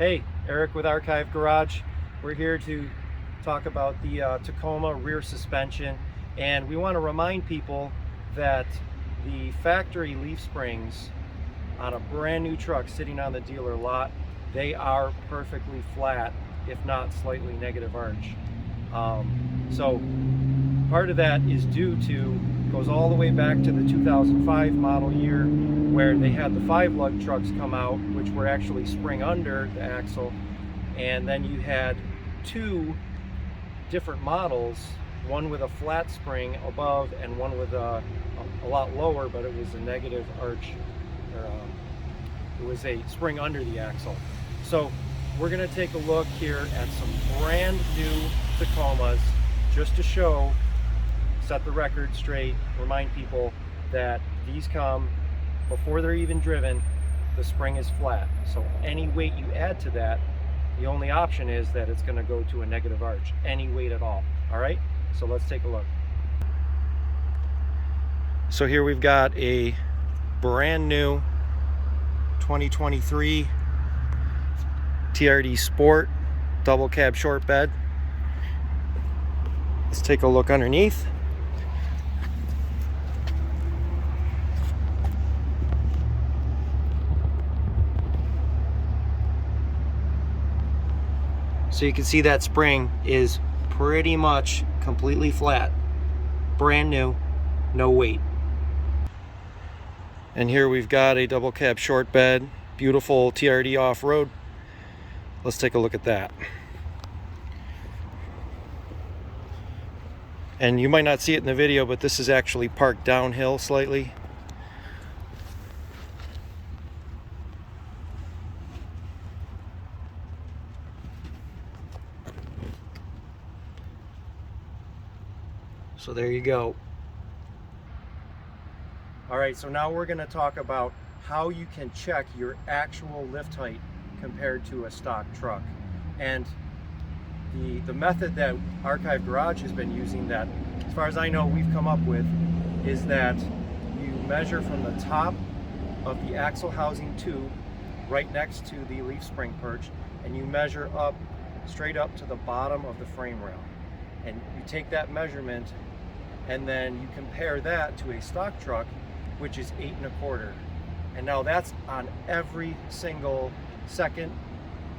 Hey, Eric with Archive Garage. We're here to talk about the Tacoma rear suspension, and we want to remind people that the factory leaf springs on a brand new truck sitting on the dealer lot, they are perfectly flat, if not slightly negative arch. So part of that is goes all the way back to the 2005 model year, where they had the 5-lug trucks come out, which were actually spring under the axle, and then you had two different models, one with a flat spring above and one with a lot lower, but it was a negative arch, or it was a spring under the axle. So we're going to take a look here at some brand new Tacomas, just to set the record straight, remind people that these come before they're even driven, the spring is flat. So any weight you add to that, the only option is that it's going to go to a negative arch, any weight at all. All right, so let's take a look. So here we've got a brand new 2023 TRD Sport double cab short bed. Let's take a look underneath. So you can see that spring is pretty much completely flat, brand new, no weight. And here we've got a double cab short bed, beautiful TRD off-road. Let's take a look at that. And you might not see it in the video, but this is actually parked downhill slightly. So there you go. All right, so now we're going to talk about how you can check your actual lift height compared to a stock truck. And the method that Archive Garage has been using, that as far as I know we've come up with, is that you measure from the top of the axle housing tube right next to the leaf spring perch, and you measure up straight up to the bottom of the frame rail. And you take that measurement and then you compare that to a stock truck, which is 8 1/4. And now that's on every single second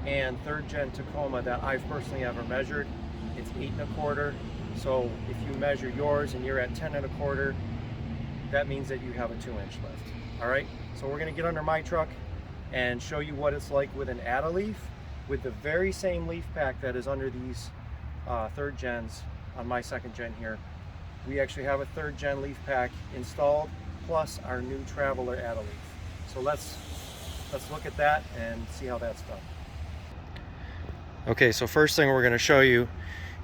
and third gen Tacoma that I've personally ever measured. It's 8 1/4. So if you measure yours and you're at 10 1/4, that means that you have a 2-inch lift. All right, so we're gonna get under my truck and show you what it's like with an add-a-leaf, with the very same leaf pack that is under these third gens on my second gen here. We actually have a third gen leaf pack installed, plus our new Traveler add-a-leaf. So let's look at that and see how that's done. Okay, so first thing we're going to show you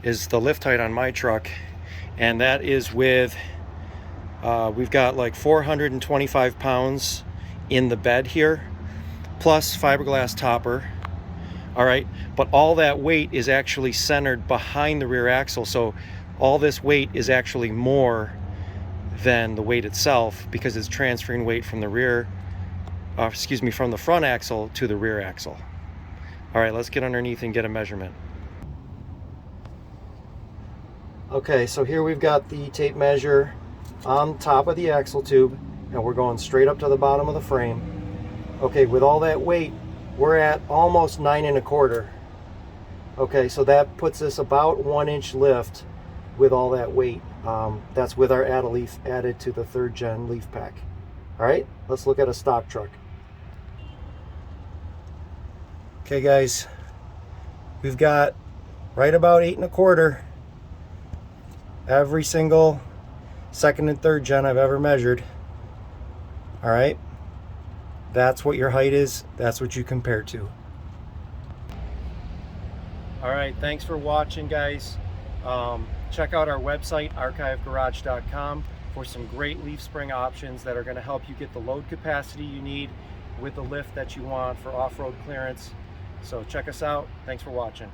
is the lift height on my truck, and that is with we've got like 425 pounds in the bed here, plus fiberglass topper. All right, but all that weight is actually centered behind the rear axle, so all this weight is actually more than the weight itself, because it's transferring weight from the from the front axle to the rear axle. All right, let's get underneath and get a measurement. Okay, so here we've got the tape measure on top of the axle tube, and we're going straight up to the bottom of the frame. Okay, with all that weight, we're at almost 9 1/4. Okay, so that puts us about 1-inch lift with all that weight. That's with our add-a-leaf added to the third gen leaf pack. All right, let's look at a stock truck. Okay guys, we've got right about 8 1/4. Every single second and third gen I've ever measured. All right, that's what your height is, that's what you compare to. All right, thanks for watching, guys. Check out our website, archivegarage.com, for some great leaf spring options that are going to help you get the load capacity you need with the lift that you want for off-road clearance. So check us out. Thanks for watching.